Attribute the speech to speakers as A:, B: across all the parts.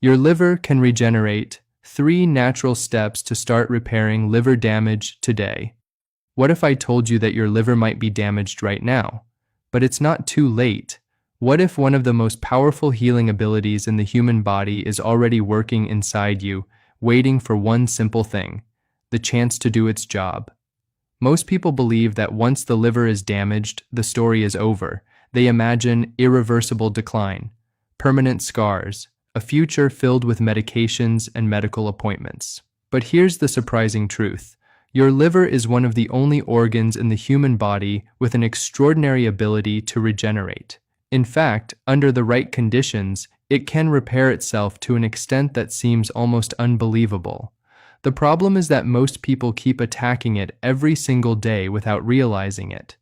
A: Your liver can regenerate. 3 natural steps to start repairing liver damage today. What if I told you that your liver might be damaged right now? But it's not too late. What if one of the most powerful healing abilities in the human body is already working inside you, waiting for one simple thing: the chance to do its job? Most people believe that once the liver is damaged, the story is over. They imagine irreversible decline, permanent scars, a future filled with medications and medical appointments. But here's the surprising truth. Your liver is one of the only organs in the human body with an extraordinary ability to regenerate. In fact, under the right conditions, it can repair itself to an extent that seems almost unbelievable. The problem is that most people keep attacking it every single day without realizing it.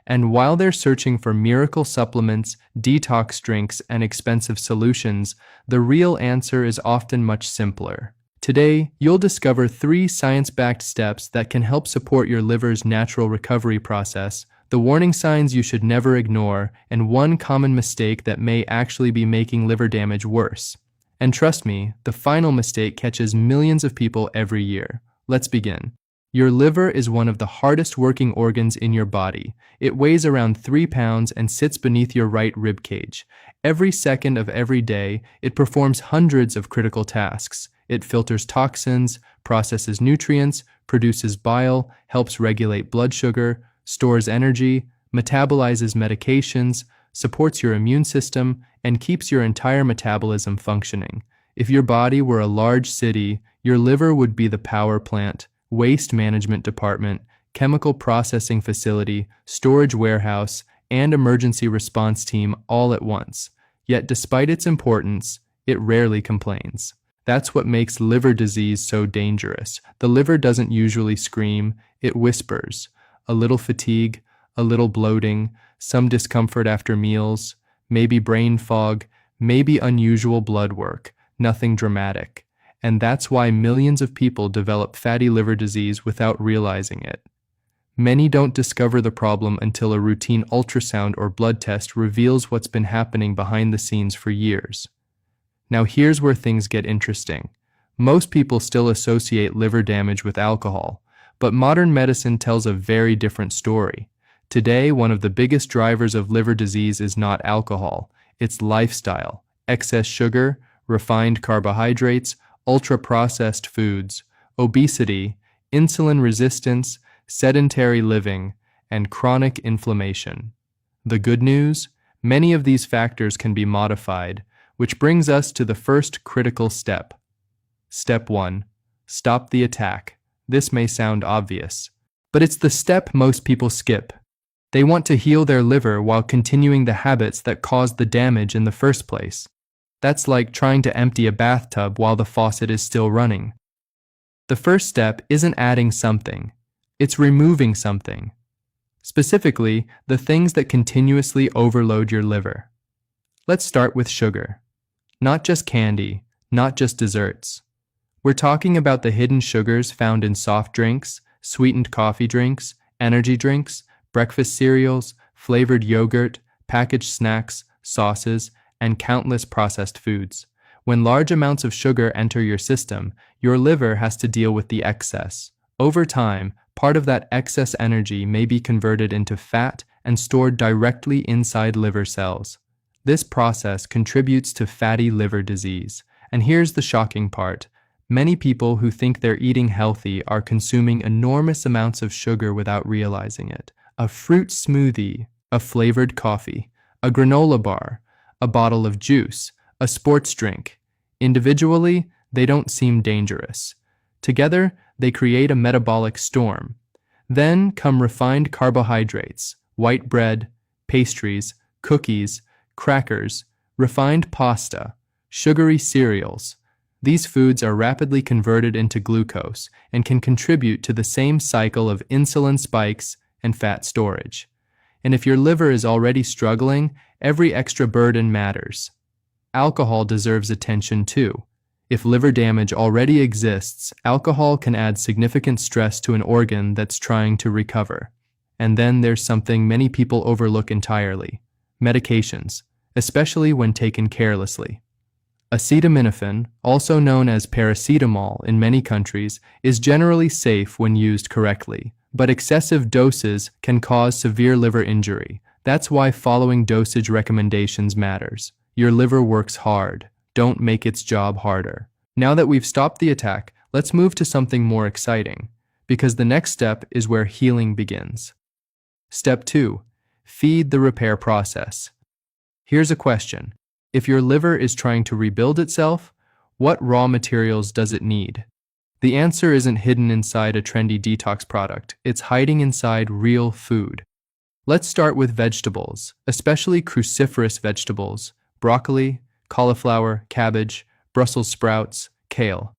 A: And while they're searching for miracle supplements, detox drinks, and expensive solutions, the real answer is often much simpler. Today, you'll discover 3 science-backed steps that can help support your liver's natural recovery process, the warning signs you should never ignore, and one common mistake that may actually be making liver damage worse. And trust me, the final mistake catches millions of people every year. Let's begin. Your liver is one of the hardest working organs in your body. It weighs around 3 pounds and sits beneath your right rib cage. Every second of every day, it performs hundreds of critical tasks. It filters toxins, processes nutrients, produces bile, helps regulate blood sugar, stores energy, metabolizes medications, supports your immune system, and keeps your entire metabolism functioning. If your body were a large city, your liver would be the power plant, waste management department, chemical processing facility, storage warehouse, and emergency response team all at once. Yet despite its importance, it rarely complains. That's what makes liver disease so dangerous. The liver doesn't usually scream, it whispers. A little fatigue, a little bloating, some discomfort after meals, maybe brain fog, maybe unusual blood work, nothing dramatic. And that's why millions of people develop fatty liver disease without realizing it. Many don't discover the problem until a routine ultrasound or blood test reveals what's been happening behind the scenes for years. Now here's where things get interesting. Most people still associate liver damage with alcohol, but modern medicine tells a very different story. Today, one of the biggest drivers of liver disease is not alcohol, it's lifestyle, excess sugar, refined carbohydrates, ultra-processed foods, obesity, insulin resistance, sedentary living, and chronic inflammation. The good news? Many of these factors can be modified, which brings us to the first critical step. Step 1. Stop the attack. This may sound obvious, but it's the step most people skip. They want to heal their liver while continuing the habits that caused the damage in the first place. That's like trying to empty a bathtub while the faucet is still running. The first step isn't adding something, it's removing something. Specifically, the things that continuously overload your liver. Let's start with sugar. Not just candy, not just desserts. We're talking about the hidden sugars found in soft drinks, sweetened coffee drinks, energy drinks, breakfast cereals, flavored yogurt, packaged snacks, sauces, and countless processed foods. When large amounts of sugar enter your system, your liver has to deal with the excess. Over time, part of that excess energy may be converted into fat and stored directly inside liver cells. This process contributes to fatty liver disease. And here's the shocking part. Many people who think they're eating healthy are consuming enormous amounts of sugar without realizing it. A fruit smoothie, a flavored coffee, a granola bar, a bottle of juice, a sports drink. Individually, they don't seem dangerous. Together, they create a metabolic storm. Then come refined carbohydrates, white bread, pastries, cookies, crackers, refined pasta, sugary cereals. These foods are rapidly converted into glucose and can contribute to the same cycle of insulin spikes and fat storage. And if your liver is already struggling, every extra burden matters. Alcohol deserves attention too. If liver damage already exists, alcohol can add significant stress to an organ that's trying to recover. And then there's something many people overlook entirely: medications, especially when taken carelessly. Acetaminophen, also known as paracetamol in many countries, is generally safe when used correctly, but excessive doses can cause severe liver injury. That's why following dosage recommendations matters. Your liver works hard. Don't make its job harder. Now that we've stopped the attack, let's move to something more exciting, because the next step is where healing begins. Step 2. Feed the repair process. Here's a question. If your liver is trying to rebuild itself, what raw materials does it need? The answer isn't hidden inside a trendy detox product. It's hiding inside real food. Let's start with vegetables, especially cruciferous vegetables: broccoli, cauliflower, cabbage, Brussels sprouts, kale.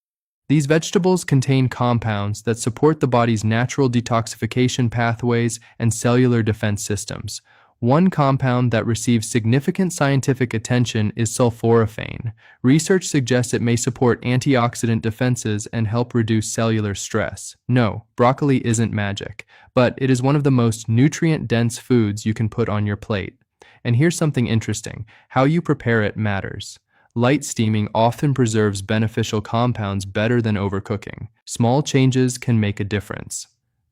A: These vegetables contain compounds that support the body's natural detoxification pathways and cellular defense systems. One compound that receives significant scientific attention is sulforaphane. Research suggests it may support antioxidant defenses and help reduce cellular stress. No, broccoli isn't magic, but it is one of the most nutrient-dense foods you can put on your plate. And here's something interesting. How you prepare it matters. Light steaming often preserves beneficial compounds better than overcooking. Small changes can make a difference.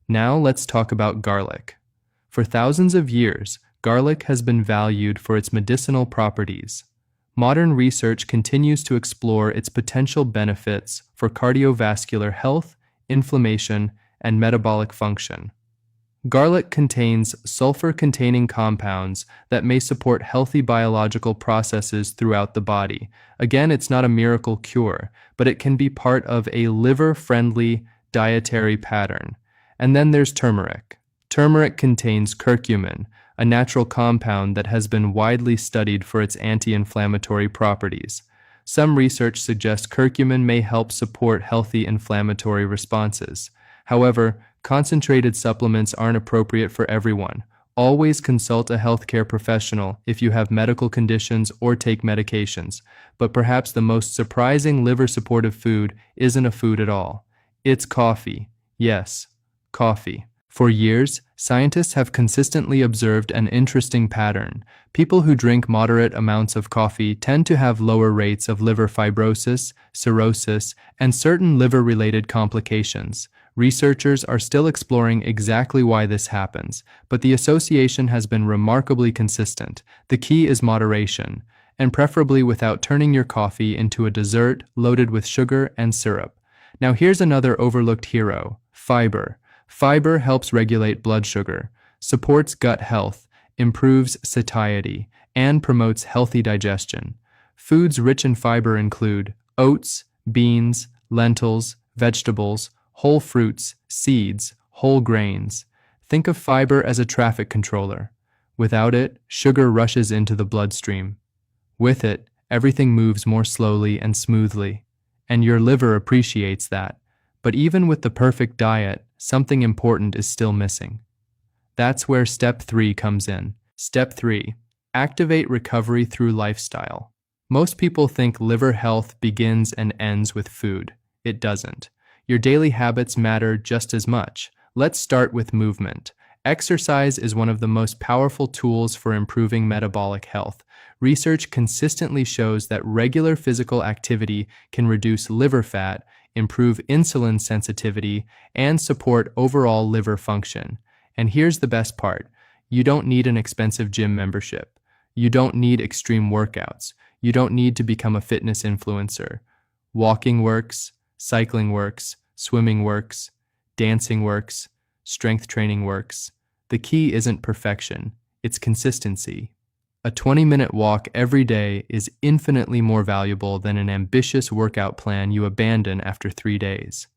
A: Now let's talk about garlic. For thousands of years, garlic has been valued for its medicinal properties. Modern research continues to explore its potential benefits for cardiovascular health, inflammation, and metabolic function. Garlic contains sulfur-containing compounds that may support healthy biological processes throughout the body. Again, it's not a miracle cure, but it can be part of a liver-friendly dietary pattern. And then there's turmeric. Turmeric contains curcumin, a natural compound that has been widely studied for its anti-inflammatory properties. Some research suggests curcumin may help support healthy inflammatory responses. However, concentrated supplements aren't appropriate for everyone. Always consult a healthcare professional if you have medical conditions or take medications. But perhaps the most surprising liver-supportive food isn't a food at all. It's coffee. Yes, coffee. For years, scientists have consistently observed an interesting pattern. People who drink moderate amounts of coffee tend to have lower rates of liver fibrosis, cirrhosis, and certain liver-related complications. Researchers are still exploring exactly why this happens, but the association has been remarkably consistent. The key is moderation, and preferably without turning your coffee into a dessert loaded with sugar and syrup. Now here's another overlooked hero: fiber. Fiber helps regulate blood sugar, supports gut health, improves satiety, and promotes healthy digestion. Foods rich in fiber include oats, beans, lentils, vegetables, whole fruits, seeds, whole grains. Think of fiber as a traffic controller. Without it, sugar rushes into the bloodstream. With it, everything moves more slowly and smoothly. And your liver appreciates that. But even with the perfect diet, something important is still missing. That's where Step 3 comes in. Step 3. Activate recovery through lifestyle. Most people think liver health begins and ends with food. It doesn't. Your daily habits matter just as much. Let's start with movement. Exercise is one of the most powerful tools for improving metabolic health. Research consistently shows that regular physical activity can reduce liver fat, improve insulin sensitivity, and support overall liver function. And here's the best part. You don't need an expensive gym membership. You don't need extreme workouts. You don't need to become a fitness influencer. Walking works, cycling works, swimming works, dancing works, strength training works. The key isn't perfection, it's consistency. A 20-minute walk every day is infinitely more valuable than an ambitious workout plan you abandon after 3 days.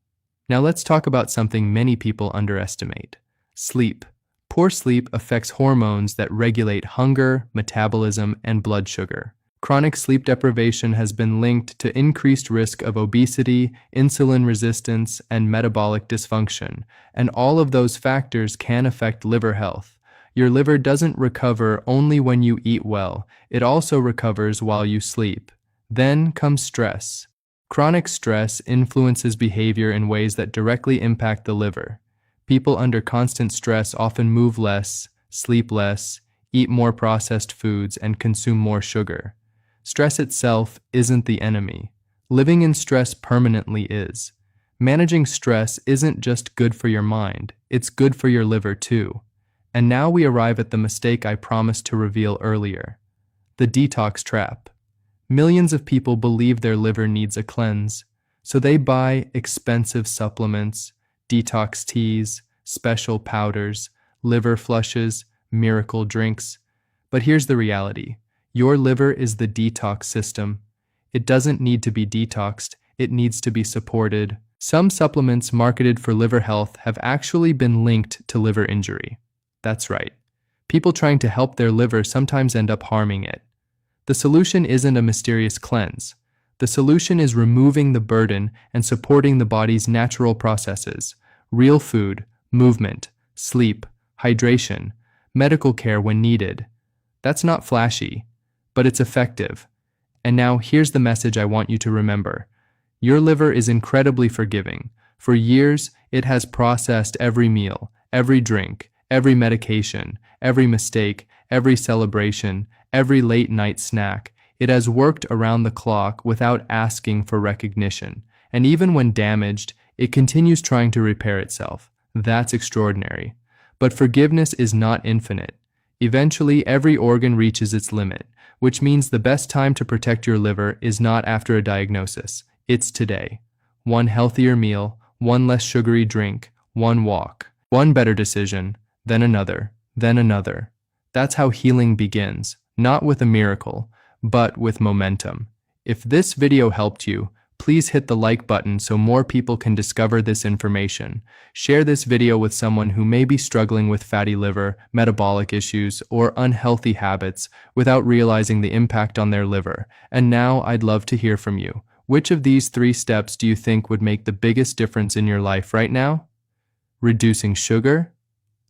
A: Now let's talk about something many people underestimate: sleep. Poor sleep affects hormones that regulate hunger, metabolism, and blood sugar. Chronic sleep deprivation has been linked to increased risk of obesity, insulin resistance, and metabolic dysfunction, and all of those factors can affect liver health. Your liver doesn't recover only when you eat well, it also recovers while you sleep. Then comes stress. Chronic stress influences behavior in ways that directly impact the liver. People under constant stress often move less, sleep less, eat more processed foods, and consume more sugar. Stress itself isn't the enemy. Living in stress permanently is. Managing stress isn't just good for your mind, it's good for your liver too. And now we arrive at the mistake I promised to reveal earlier. The detox trap. Millions of people believe their liver needs a cleanse, so they buy expensive supplements, detox teas, special powders, liver flushes, miracle drinks. But here's the reality. Your liver is the detox system. It doesn't need to be detoxed, it needs to be supported. Some supplements marketed for liver health have actually been linked to liver injury. That's right. People trying to help their liver sometimes end up harming it. The solution isn't a mysterious cleanse. The solution is removing the burden and supporting the body's natural processes: real food, movement, sleep, hydration, medical care when needed. That's not flashy, but it's effective. And now here's the message I want you to remember. Your liver is incredibly forgiving. For years, it has processed every meal, every drink, every medication, every mistake, every celebration, every late-night snack. It has worked around the clock without asking for recognition. And even when damaged, it continues trying to repair itself. That's extraordinary. But forgiveness is not infinite. Eventually, every organ reaches its limit, which means the best time to protect your liver is not after a diagnosis. It's today. One healthier meal, one less sugary drink, one walk, one better decision, then another, then another. That's how healing begins, not with a miracle, but with momentum. If this video helped you, please hit the like button so more people can discover this information. Share this video with someone who may be struggling with fatty liver, metabolic issues, or unhealthy habits without realizing the impact on their liver. And now I'd love to hear from you. Which of these 3 steps do you think would make the biggest difference in your life right now? Reducing sugar?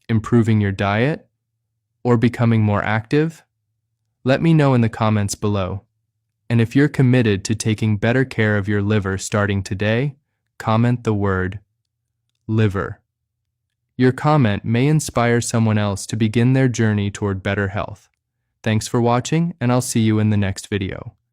A: Improving your diet? Or becoming more active? Let me know in the comments below. And if you're committed to taking better care of your liver starting today, comment the word liver. Your comment may inspire someone else to begin their journey toward better health. Thanks for watching, and I'll see you in the next video.